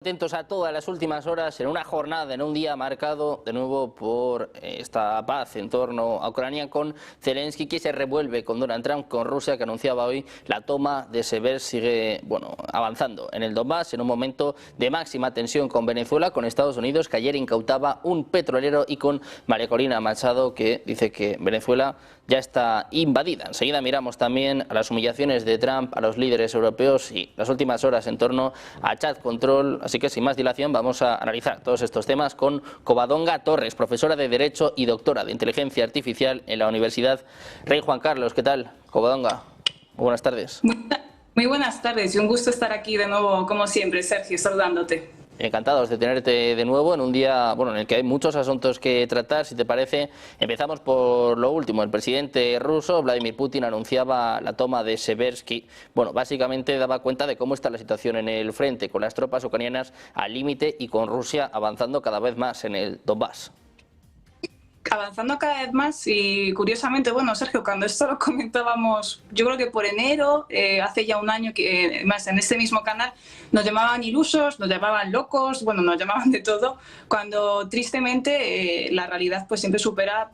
Atentos a todas las últimas horas en una jornada, en un día marcado de nuevo por esta paz en torno a Ucrania, con Zelensky, que se revuelve con Donald Trump, con Rusia, que anunciaba hoy la toma de Seversk. Sigue avanzando en el Donbass en un momento de máxima tensión con Venezuela, con Estados Unidos, que ayer incautaba un petrolero, y con María Corina Machado, que dice que Venezuela ya está invadida. Enseguida miramos también a las humillaciones de Trump a los líderes europeos y las últimas horas en torno a Chat Control. Así que sin más dilación vamos a analizar todos estos temas con Covadonga Torres, profesora de Derecho y doctora de Inteligencia Artificial en la Universidad Rey Juan Carlos. ¿Qué tal, Covadonga? Muy buenas tardes. Muy buenas tardes y un gusto estar aquí de nuevo, como siempre, Sergio, saludándote. Encantados de tenerte de nuevo en un día en el que hay muchos asuntos que tratar. Si te parece, empezamos por lo último. El presidente ruso, Vladimir Putin, anunciaba la toma de Seversk. Básicamente daba cuenta de cómo está la situación en el frente, con las tropas ucranianas al límite y con Rusia avanzando cada vez más en el Donbass. Avanzando cada vez más y curiosamente, Sergio, cuando esto lo comentábamos, yo creo que por enero, hace ya un año, que más en este mismo canal, nos llamaban ilusos, nos llamaban locos, nos llamaban de todo, cuando tristemente la realidad pues siempre supera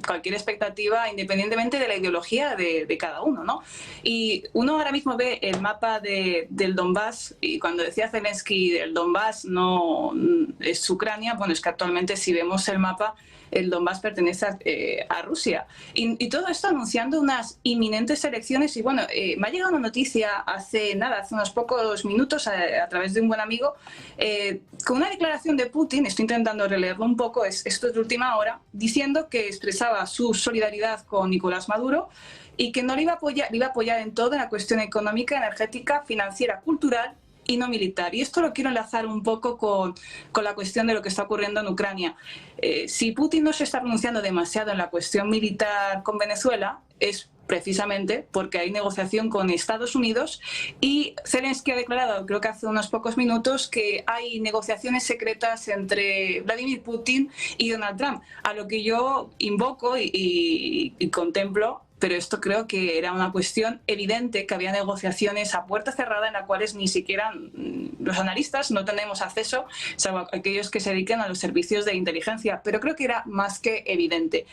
cualquier expectativa, independientemente de la ideología de cada uno, ¿no? Y uno ahora mismo ve el mapa del Donbass, y cuando decía Zelensky, el Donbass no es Ucrania, es que actualmente si vemos el mapa, el Donbass pertenece a Rusia. Y todo esto anunciando unas inminentes elecciones. Y me ha llegado una noticia hace unos pocos minutos a través de un buen amigo, con una declaración de Putin, estoy intentando releerlo un poco, esto es de última hora, diciendo que expresaba su solidaridad con Nicolás Maduro y que no le iba a apoyar en todo, en la cuestión económica, energética, financiera, cultural y no militar. Y esto lo quiero enlazar un poco con la cuestión de lo que está ocurriendo en Ucrania. Si Putin no se está pronunciando demasiado en la cuestión militar con Venezuela, es precisamente porque hay negociación con Estados Unidos, y Zelensky ha declarado, creo que hace unos pocos minutos, que hay negociaciones secretas entre Vladimir Putin y Donald Trump, a lo que yo invoco y contemplo. Pero esto creo que era una cuestión evidente, que había negociaciones a puerta cerrada en las cuales ni siquiera los analistas no tenemos acceso, salvo aquellos que se dediquen a los servicios de inteligencia. Pero creo que era más que evidente.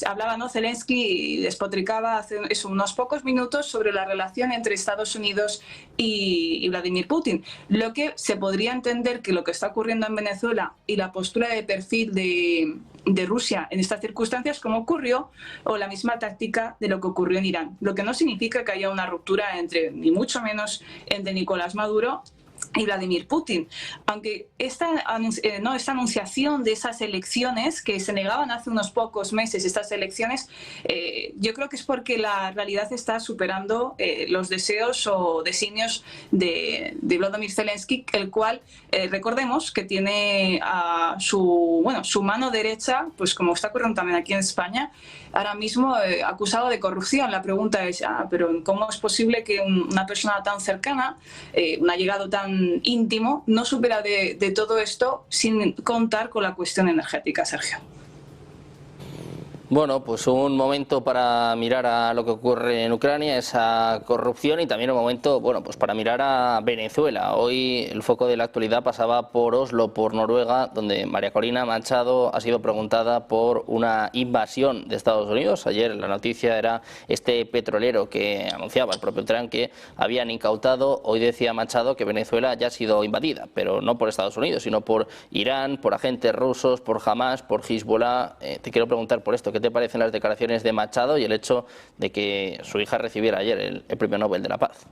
Hablaba, Zelensky, y despotricaba hace unos pocos minutos sobre la relación entre Estados Unidos y Vladimir Putin. Lo que se podría entender que lo que está ocurriendo en Venezuela y la postura de perfil de Rusia en estas circunstancias, como ocurrió, o la misma táctica de lo que ocurrió en Irán. Lo que no significa que haya una ruptura entre, ni mucho menos, entre Nicolás Maduro y Vladimir Putin. Aunque esta anunciación de esas elecciones, que se negaban hace unos pocos meses estas elecciones, yo creo que es porque la realidad está superando los deseos o designios de Volodymyr Zelensky, el cual, recordemos que tiene a su mano derecha, pues como está ocurriendo también aquí en España, ahora mismo acusado de corrupción. La pregunta es, pero ¿cómo es posible que una persona tan cercana, un allegado tan íntimo, no supera de todo esto, sin contar con la cuestión energética, Sergio? Pues un momento para mirar a lo que ocurre en Ucrania, esa corrupción, y también un momento, para mirar a Venezuela. Hoy el foco de la actualidad pasaba por Oslo, por Noruega, donde María Corina Machado ha sido preguntada por una invasión de Estados Unidos. Ayer la noticia era este petrolero que anunciaba el propio Trump que habían incautado. Hoy decía Machado que Venezuela ya ha sido invadida, pero no por Estados Unidos, sino por Irán, por agentes rusos, por Hamas, por Hezbollah. Te quiero preguntar por esto, ¿qué te parecen las declaraciones de Machado y el hecho de que su hija recibiera ayer el Premio Nobel de la Paz?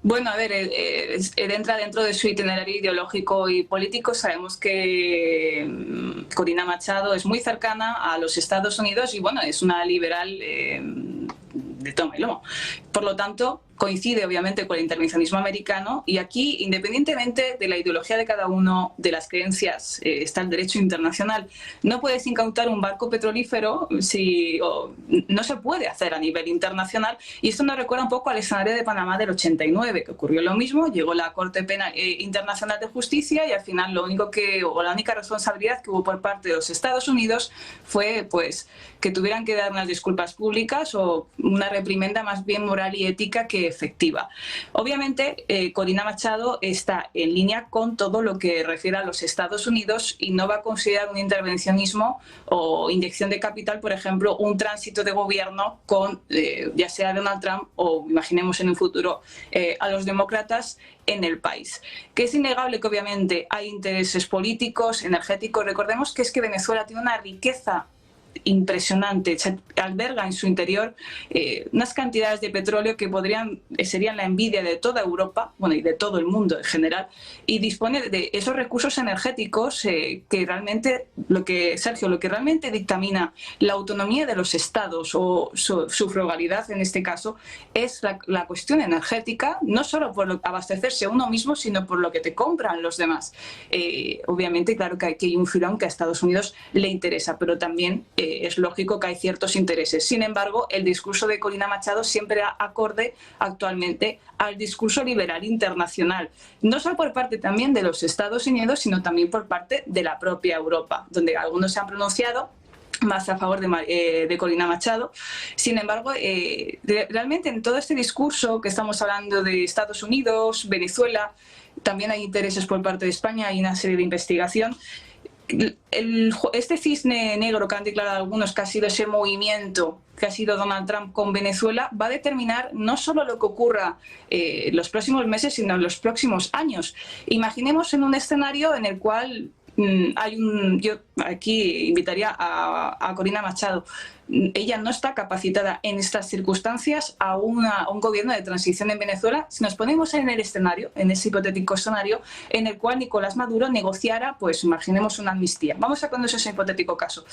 Él entra dentro de su itinerario ideológico y político. Sabemos que Corina Machado es muy cercana a los Estados Unidos y es una liberal de toma y lomo. Por lo tanto, coincide obviamente con el intervencionismo americano, y aquí, independientemente de la ideología de cada uno, de las creencias, está el derecho internacional. No puedes incautar un barco petrolífero no se puede hacer a nivel internacional, y esto nos recuerda un poco al escenario de Panamá del 89, que ocurrió lo mismo. Llegó la Corte Penal Internacional de Justicia y al final la única responsabilidad que hubo por parte de los Estados Unidos fue que tuvieran que dar unas disculpas públicas o una reprimenda más bien moral y ética que efectiva. Obviamente, Corina Machado está en línea con todo lo que refiere a los Estados Unidos y no va a considerar un intervencionismo o inyección de capital, por ejemplo, un tránsito de gobierno con ya sea Donald Trump o, imaginemos en un futuro, a los demócratas en el país. Que es innegable que obviamente hay intereses políticos, energéticos. Recordemos que es que Venezuela tiene una riqueza impresionante, se alberga en su interior unas cantidades de petróleo que serían la envidia de toda Europa, bueno, y de todo el mundo en general, y dispone de esos recursos energéticos que realmente, lo que realmente dictamina la autonomía de los estados o su frugalidad en este caso es la cuestión energética, no solo por abastecerse uno mismo, sino por lo que te compran los demás. Obviamente, claro que aquí hay un filón que a Estados Unidos le interesa, pero también es lógico que hay ciertos intereses. Sin embargo, el discurso de Corina Machado siempre acorde actualmente al discurso liberal internacional, no solo por parte también de los Estados Unidos, sino también por parte de la propia Europa, donde algunos se han pronunciado más a favor de Corina Machado. Sin embargo, realmente en todo este discurso que estamos hablando de Estados Unidos, Venezuela, también hay intereses por parte de España, hay una serie de investigación. Este cisne negro que han declarado algunos, que ha sido ese movimiento que ha sido Donald Trump con Venezuela, va a determinar no solo lo que ocurra en los próximos meses, sino en los próximos años. Imaginemos en un escenario en el cual yo aquí invitaría a Corina Machado. Ella no está capacitada en estas circunstancias a un gobierno de transición en Venezuela. Si nos ponemos en el escenario, en ese hipotético escenario, en el cual Nicolás Maduro negociara, pues imaginemos una amnistía. Vamos a ponernos ese hipotético caso.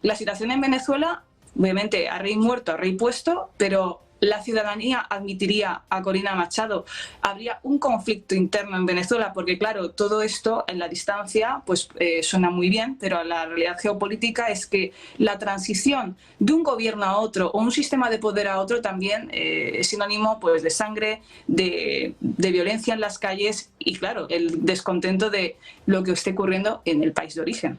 La situación en Venezuela, obviamente, a rey muerto, a rey puesto, pero la ciudadanía admitiría a Corina Machado. Habría un conflicto interno en Venezuela, porque claro, todo esto en la distancia pues suena muy bien, pero la realidad geopolítica es que la transición de un gobierno a otro o un sistema de poder a otro también es sinónimo pues de sangre, de violencia en las calles y claro, el descontento de lo que esté ocurriendo en el país de origen.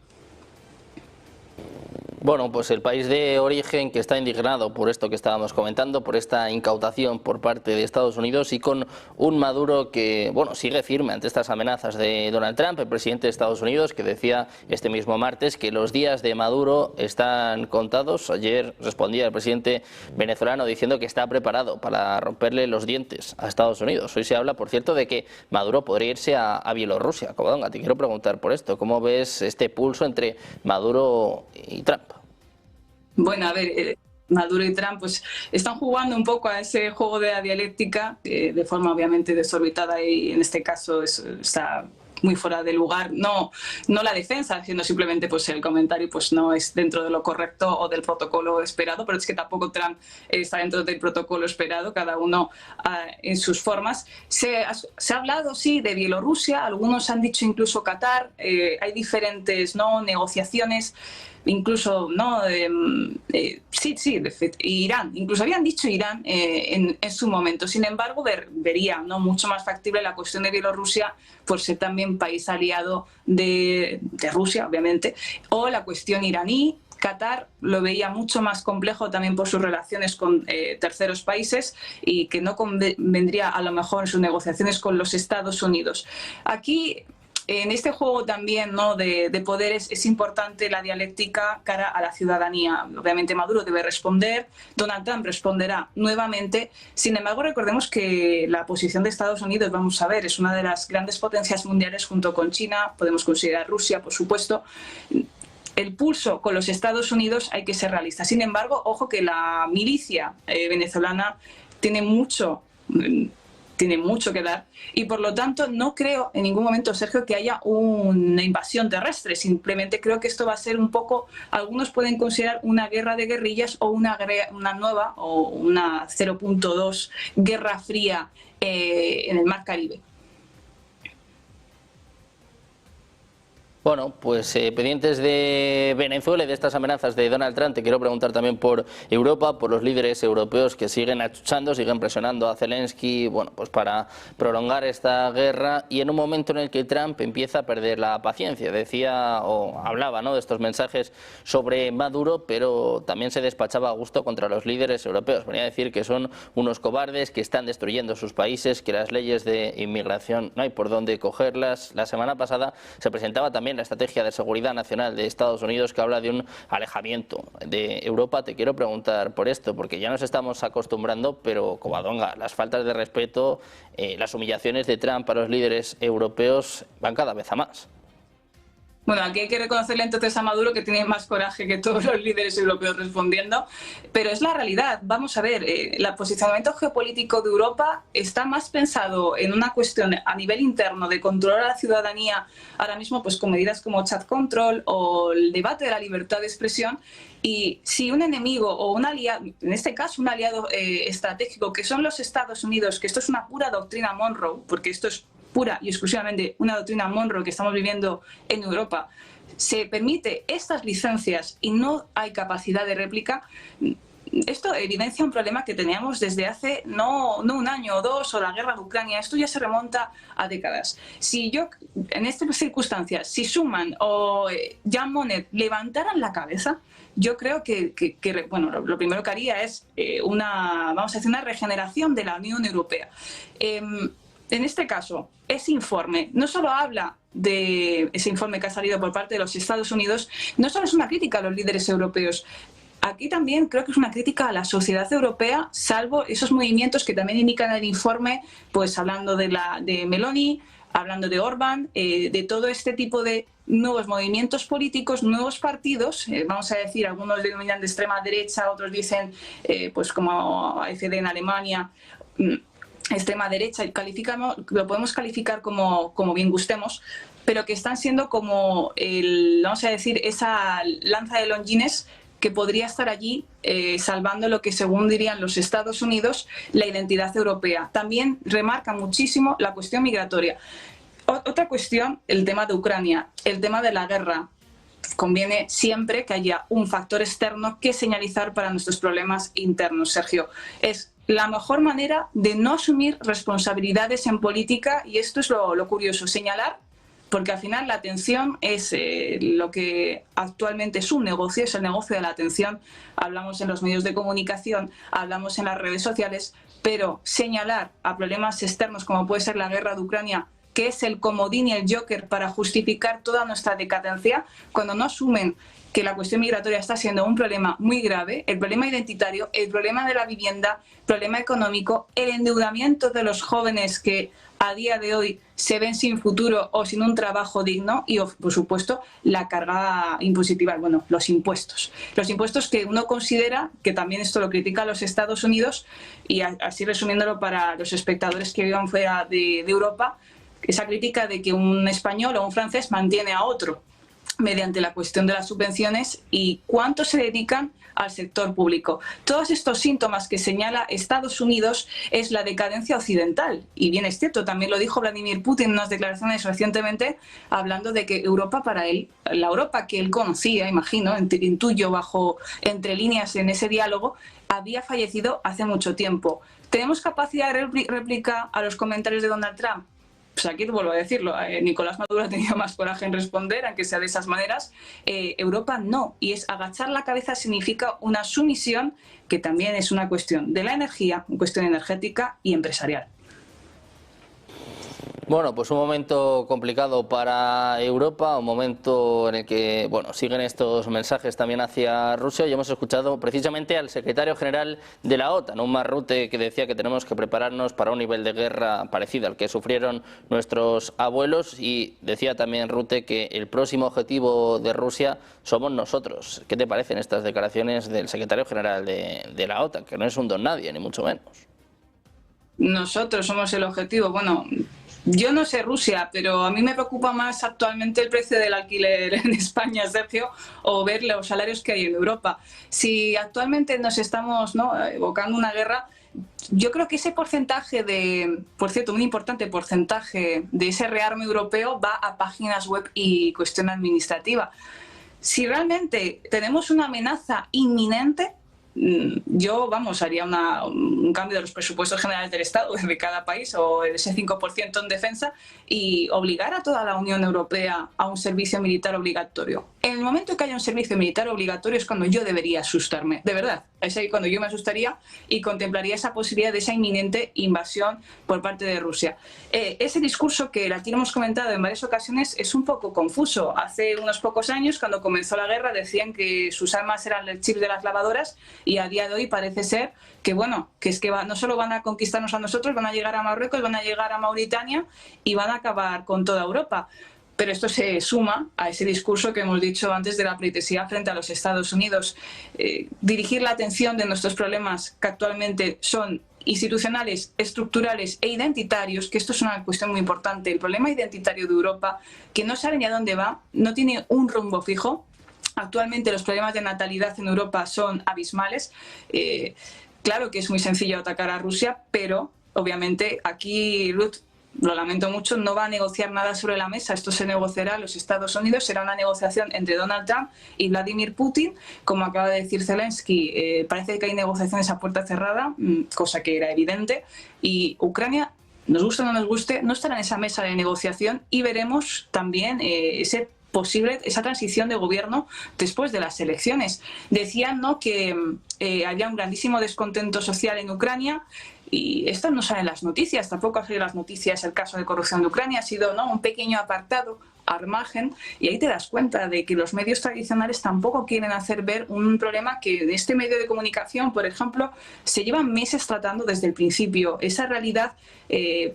Bueno, pues el país de origen que está indignado por esto que estábamos comentando, por esta incautación por parte de Estados Unidos y con un Maduro que, bueno, sigue firme ante estas amenazas de Donald Trump, el presidente de Estados Unidos, que decía este mismo martes que los días de Maduro están contados. Ayer respondía el presidente venezolano diciendo que está preparado para romperle los dientes a Estados Unidos. Hoy se habla, por cierto, de que Maduro podría irse a Bielorrusia. Covadonga, te quiero preguntar por esto. ¿Cómo ves este pulso entre Maduro y Trump? Bueno, a ver, Maduro y Trump pues están jugando un poco a ese juego de la dialéctica de forma obviamente desorbitada y en este caso está muy fuera de lugar, no la defensa, sino simplemente pues el comentario pues no es dentro de lo correcto o del protocolo esperado, pero es que tampoco Trump está dentro del protocolo esperado, cada uno en sus formas. Se ha hablado, sí, de Bielorrusia, algunos han dicho incluso Qatar, hay diferentes negociaciones, incluso Irán, incluso habían dicho Irán en su momento. Sin embargo, vería mucho más factible la cuestión de Bielorrusia por ser también país aliado de Rusia, obviamente, o la cuestión iraní. Qatar lo veía mucho más complejo también por sus relaciones con terceros países y que no convendría a lo mejor en sus negociaciones con los Estados Unidos. Aquí, en este juego también de poderes, es importante la dialéctica cara a la ciudadanía. Obviamente Maduro debe responder, Donald Trump responderá nuevamente. Sin embargo, recordemos que la posición de Estados Unidos, vamos a ver, es una de las grandes potencias mundiales junto con China, podemos considerar Rusia, por supuesto. El pulso con los Estados Unidos hay que ser realista. Sin embargo, ojo que la milicia venezolana tiene mucho que dar y por lo tanto no creo en ningún momento, Sergio, que haya una invasión terrestre. Simplemente creo que esto va a ser un poco, algunos pueden considerar una guerra de guerrillas o una nueva o una 0.2 guerra fría en el Mar Caribe. Bueno, pues pendientes de Venezuela y de estas amenazas de Donald Trump, te quiero preguntar también por Europa, por los líderes europeos que siguen achuchando, siguen presionando a Zelensky, bueno, pues para prolongar esta guerra, y en un momento en el que Trump empieza a perder la paciencia. Decía o hablaba, ¿no?, de estos mensajes sobre Maduro, pero también se despachaba a gusto contra los líderes europeos. Venía a decir que son unos cobardes, que están destruyendo sus países, que las leyes de inmigración no hay por dónde cogerlas. La semana pasada se presentaba también la estrategia de seguridad nacional de Estados Unidos, que habla de un alejamiento de Europa. Te quiero preguntar por esto, porque ya nos estamos acostumbrando, pero Covadonga, las faltas de respeto, las humillaciones de Trump a los líderes europeos van cada vez a más. Bueno, aquí hay que reconocerle entonces a Maduro que tiene más coraje que todos los líderes europeos respondiendo, pero es la realidad. Vamos a ver, el posicionamiento geopolítico de Europa está más pensado en una cuestión a nivel interno de controlar a la ciudadanía, ahora mismo pues con medidas como chat control o el debate de la libertad de expresión. Y si un enemigo o un aliado, en este caso un aliado estratégico, que son los Estados Unidos, que esto es una pura doctrina Monroe, porque esto es pura y exclusivamente una doctrina Monroe que estamos viviendo en Europa, se permite estas licencias y no hay capacidad de réplica, esto evidencia un problema que teníamos desde hace no un año o dos, o la guerra de Ucrania. Esto ya se remonta a décadas. Si yo, en estas circunstancias, si Schuman o Jean Monnet levantaran la cabeza, yo creo que bueno, lo primero que haría es vamos a decir, una regeneración de la Unión Europea. En este caso, ese informe no solo habla de ese informe que ha salido por parte de los Estados Unidos, no solo es una crítica a los líderes europeos. Aquí también creo que es una crítica a la sociedad europea, salvo esos movimientos que también indican el informe, pues hablando de Meloni, hablando de Orbán, de todo este tipo de nuevos movimientos políticos, nuevos partidos, vamos a decir, algunos denominan de extrema derecha, otros dicen, pues como AfD en Alemania, extrema derecha, y lo podemos calificar como bien gustemos, pero que están siendo como, vamos a decir, esa lanza de Longines que podría estar allí salvando lo que, según dirían los Estados Unidos, la identidad europea. También remarca muchísimo la cuestión migratoria. Otra cuestión, el tema de Ucrania, el tema de la guerra. Conviene siempre que haya un factor externo que señalizar para nuestros problemas internos, Sergio. Es la mejor manera de no asumir responsabilidades en política, y esto es lo curioso, señalar, porque al final la atención es lo que actualmente es un negocio, es el negocio de la atención. Hablamos en los medios de comunicación, hablamos en las redes sociales, pero señalar a problemas externos como puede ser la guerra de Ucrania, que es el comodín y el joker para justificar toda nuestra decadencia, cuando no asumen que la cuestión migratoria está siendo un problema muy grave, el problema identitario, el problema de la vivienda, el problema económico, el endeudamiento de los jóvenes que a día de hoy se ven sin futuro o sin un trabajo digno, y, por supuesto, la carga impositiva, bueno, los impuestos. Los impuestos que uno considera, que también esto lo critica los Estados Unidos, y así resumiéndolo para los espectadores que vivan fuera de Europa, esa crítica de que un español o un francés mantiene a otro mediante la cuestión de las subvenciones y cuánto se dedican al sector público. Todos estos síntomas que señala Estados Unidos es la decadencia occidental. Y bien es cierto, también lo dijo Vladimir Putin en unas declaraciones recientemente, hablando de que Europa para él, la Europa que él conocía, imagino, intuyo entre líneas en ese diálogo, había fallecido hace mucho tiempo. ¿Tenemos capacidad de réplica a los comentarios de Donald Trump? Pues aquí vuelvo a decirlo, Nicolás Maduro ha tenido más coraje en responder, aunque sea de esas maneras. Europa no, y es agachar la cabeza significa una sumisión, que también es una cuestión de la energía, una cuestión energética y empresarial. Bueno, pues un momento complicado para Europa, un momento en el que, bueno, siguen estos mensajes también hacia Rusia, y hemos escuchado precisamente al secretario general de la OTAN, un Mark Rutte, que decía que tenemos que prepararnos para un nivel de guerra parecido al que sufrieron nuestros abuelos, y decía también Rutte que el próximo objetivo de Rusia somos nosotros. ¿Qué te parecen estas declaraciones del secretario general de la OTAN, que no es un don nadie, ni mucho menos? Nosotros somos el objetivo. Bueno, yo no sé Rusia, pero a mí me preocupa más actualmente el precio del alquiler en España, Sergio, o ver los salarios que hay en Europa. Si actualmente nos estamos evocando una guerra, Yo creo que ese porcentaje por cierto, un importante porcentaje de ese rearme europeo va a páginas web y cuestión administrativa. Si realmente tenemos una amenaza inminente, yo, haría un cambio de los presupuestos generales del Estado de cada país o ese 5% en defensa y obligar a toda la Unión Europea a un servicio militar obligatorio. En el momento que haya un servicio militar obligatorio es cuando yo debería asustarme, de verdad. Es ahí cuando yo me asustaría y contemplaría esa posibilidad de esa inminente invasión por parte de Rusia. Ese discurso que aquí lo hemos comentado en varias ocasiones es un poco confuso. Hace unos pocos años, cuando comenzó la guerra, decían que sus armas eran el chip de las lavadoras y a día de hoy parece ser que, bueno, que es que no solo van a conquistarnos a nosotros, van a llegar a Marruecos, van a llegar a Mauritania y van a acabar con toda Europa. Pero esto se suma a ese discurso que hemos dicho antes de la pleitesía frente a los Estados Unidos. Dirigir la atención de nuestros problemas que actualmente son institucionales, estructurales e identitarios, que esto es una cuestión muy importante. El problema identitario de Europa, que no sabe ni a dónde va, no tiene un rumbo fijo. Actualmente los problemas de natalidad en Europa son abismales. Claro que es muy sencillo atacar a Rusia, pero obviamente aquí Ruth, lo lamento mucho, no va a negociar nada sobre la mesa. Esto se negociará en los Estados Unidos, será una negociación entre Donald Trump y Vladimir Putin. Como acaba de decir Zelensky, parece que hay negociaciones a puerta cerrada, cosa que era evidente, y Ucrania, nos guste o no nos guste, no estará en esa mesa de negociación y veremos también esa transición de gobierno después de las elecciones. Decían, ¿no?, que había un grandísimo descontento social en Ucrania. Y esto no sale en las noticias, tampoco ha salido en las noticias el caso de corrupción de Ucrania, ha sido, ¿no?, un pequeño apartado al margen, y ahí te das cuenta de que los medios tradicionales tampoco quieren hacer ver un problema que de este medio de comunicación, por ejemplo, se llevan meses tratando desde el principio. Esa realidad es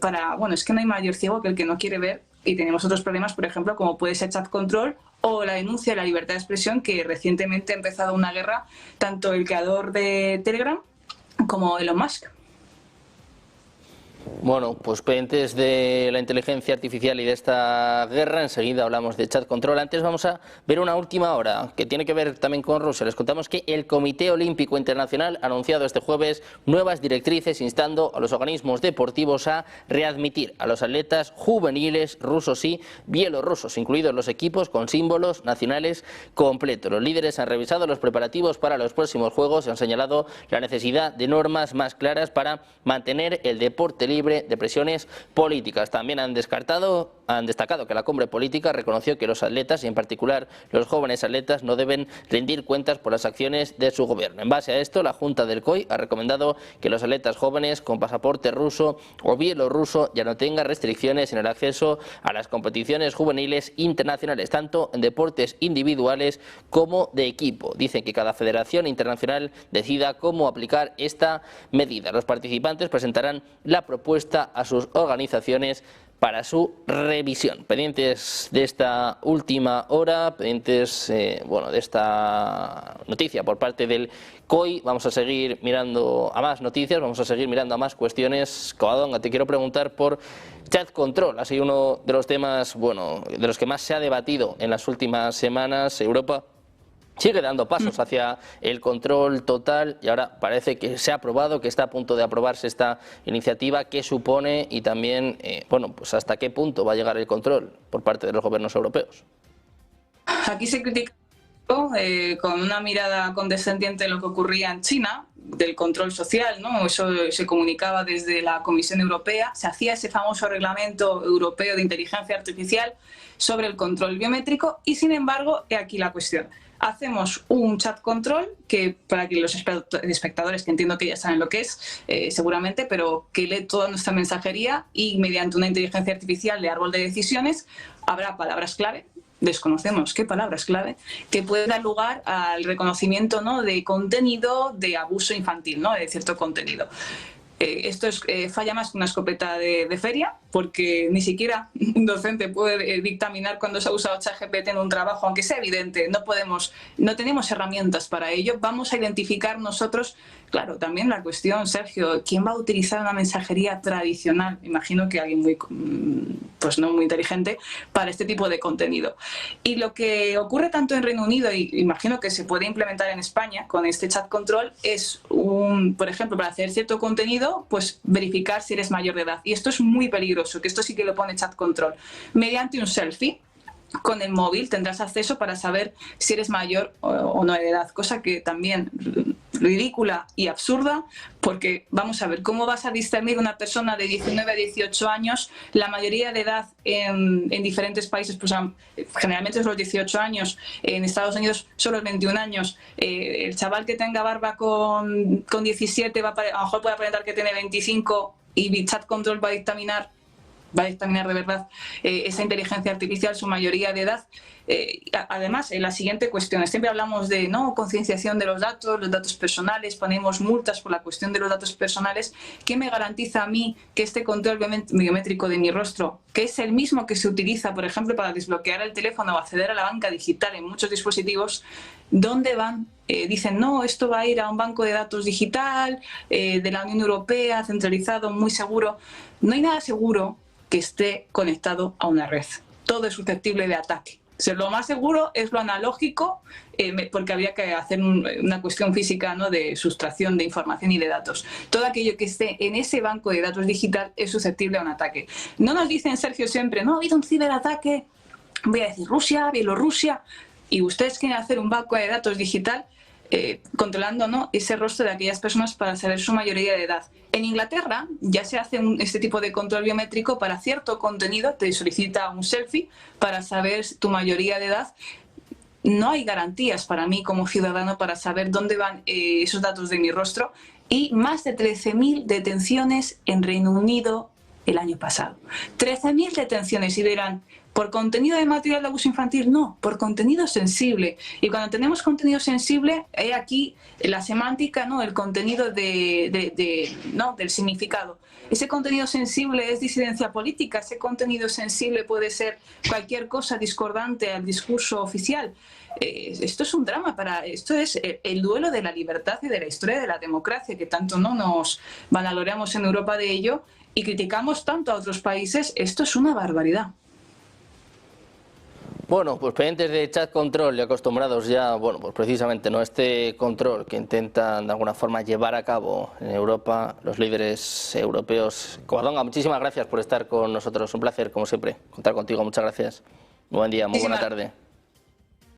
que no hay mayor ciego que el que no quiere ver, y tenemos otros problemas, por ejemplo, como puede ser chat control o la denuncia de la libertad de expresión, que recientemente ha empezado una guerra, tanto el creador de Telegram como Elon Musk. Bueno, pues pendientes de la inteligencia artificial y de esta guerra, enseguida hablamos de chat control. Antes vamos a ver una última hora que tiene que ver también con Rusia. Les contamos que el Comité Olímpico Internacional ha anunciado este jueves nuevas directrices instando a los organismos deportivos a readmitir a los atletas juveniles rusos y bielorrusos, incluidos los equipos con símbolos nacionales completos. Los líderes han revisado los preparativos para los próximos Juegos y han señalado la necesidad de normas más claras para mantener el deporte libre de presiones políticas. También han destacado que la cumbre política reconoció que los atletas, y en particular los jóvenes atletas, no deben rendir cuentas por las acciones de su gobierno. En base a esto, la Junta del COI ha recomendado que los atletas jóvenes con pasaporte ruso o bielorruso ya no tengan restricciones en el acceso a las competiciones juveniles internacionales, tanto en deportes individuales como de equipo. Dicen que cada federación internacional decida cómo aplicar esta medida. Los participantes presentarán la propuesta a sus organizaciones para su revisión. Pendientes de esta última hora, pendientes de esta noticia por parte del COI, vamos a seguir mirando a más noticias, vamos a seguir mirando a más cuestiones. Covadonga, te quiero preguntar por chat control. Ha sido uno de los temas, de los que más se ha debatido en las últimas semanas. Europa sigue dando pasos hacia el control total y ahora parece que se ha aprobado, que está a punto de aprobarse esta iniciativa. ¿Qué supone y también, pues hasta qué punto va a llegar el control por parte de los gobiernos europeos? Aquí se critica con una mirada condescendiente lo que ocurría en China, del control social, ¿no? Eso se comunicaba desde la Comisión Europea, se hacía ese famoso reglamento europeo de inteligencia artificial sobre el control biométrico y, sin embargo, he aquí la cuestión. Hacemos un chat control que, para que los espectadores, que entiendo que ya saben lo que es, seguramente, pero que lee toda nuestra mensajería y mediante una inteligencia artificial de árbol de decisiones habrá palabras clave, desconocemos qué palabras clave, que pueden dar lugar al reconocimiento, ¿no?, de contenido de abuso infantil, ¿no?, de cierto contenido. Esto falla más que una escopeta de feria, porque ni siquiera un docente puede dictaminar cuando se ha usado ChatGPT en un trabajo, aunque sea evidente. No tenemos herramientas para ello. Vamos a identificar nosotros claro, también la cuestión, Sergio, ¿quién va a utilizar una mensajería tradicional? Imagino que alguien muy, pues no muy inteligente para este tipo de contenido. Y lo que ocurre tanto en Reino Unido, y imagino que se puede implementar en España con este chat control, es por ejemplo, para hacer cierto contenido, pues verificar si eres mayor de edad. Y esto es muy peligroso, que esto sí que lo pone chat control. Mediante un selfie, con el móvil tendrás acceso para saber si eres mayor o no de edad, cosa que también ridícula y absurda, porque vamos a ver, ¿cómo vas a discernir una persona de 19 a 18 años? La mayoría de edad en diferentes países, pues generalmente es los 18 años, en Estados Unidos son los 21 años, el chaval que tenga barba con 17 a lo mejor puede aparentar que tiene 25 y chat control va a dictaminar de verdad esa inteligencia artificial, su mayoría de edad. Además, en la siguiente cuestión, siempre hablamos de concienciación de los datos personales, ponemos multas por la cuestión de los datos personales. ¿Qué me garantiza a mí que este control biométrico de mi rostro, que es el mismo que se utiliza, por ejemplo, para desbloquear el teléfono o acceder a la banca digital en muchos dispositivos, dónde van? Dicen, no, esto va a ir a un banco de datos digital de la Unión Europea, centralizado, muy seguro. No hay nada seguro que esté conectado a una red. Todo es susceptible de ataque. O sea, lo más seguro es lo analógico, porque habría que hacer una cuestión física, ¿no?, de sustracción de información y de datos. Todo aquello que esté en ese banco de datos digital es susceptible a un ataque. No nos dicen, Sergio, siempre, no, ha habido un ciberataque, voy a decir Rusia, Bielorrusia, y ustedes quieren hacer un banco de datos digital controlando, ¿no?, ese rostro de aquellas personas para saber su mayoría de edad. En Inglaterra ya se hace este tipo de control biométrico para cierto contenido, te solicita un selfie para saber tu mayoría de edad. No hay garantías para mí como ciudadano para saber dónde van esos datos de mi rostro, y más de 13.000 detenciones en Reino Unido el año pasado. 13.000 detenciones, y dirán, ¿por contenido de material de abuso infantil? No, por contenido sensible. Y cuando tenemos contenido sensible, he aquí la semántica, ¿no?, el contenido del significado. Ese contenido sensible es disidencia política, ese contenido sensible puede ser cualquier cosa discordante al discurso oficial. Esto es un drama, esto es el duelo de la libertad y de la historia de la democracia, que tanto no nos vanagloriamos en Europa de ello y criticamos tanto a otros países. Esto es una barbaridad. Bueno, pues pendientes de chat control y acostumbrados ya, bueno, pues precisamente, ¿no?, este control que intentan de alguna forma llevar a cabo en Europa los líderes europeos. Covadonga, muchísimas gracias por estar con nosotros, un placer como siempre contar contigo, muchas gracias. Buen día, muy buena tarde.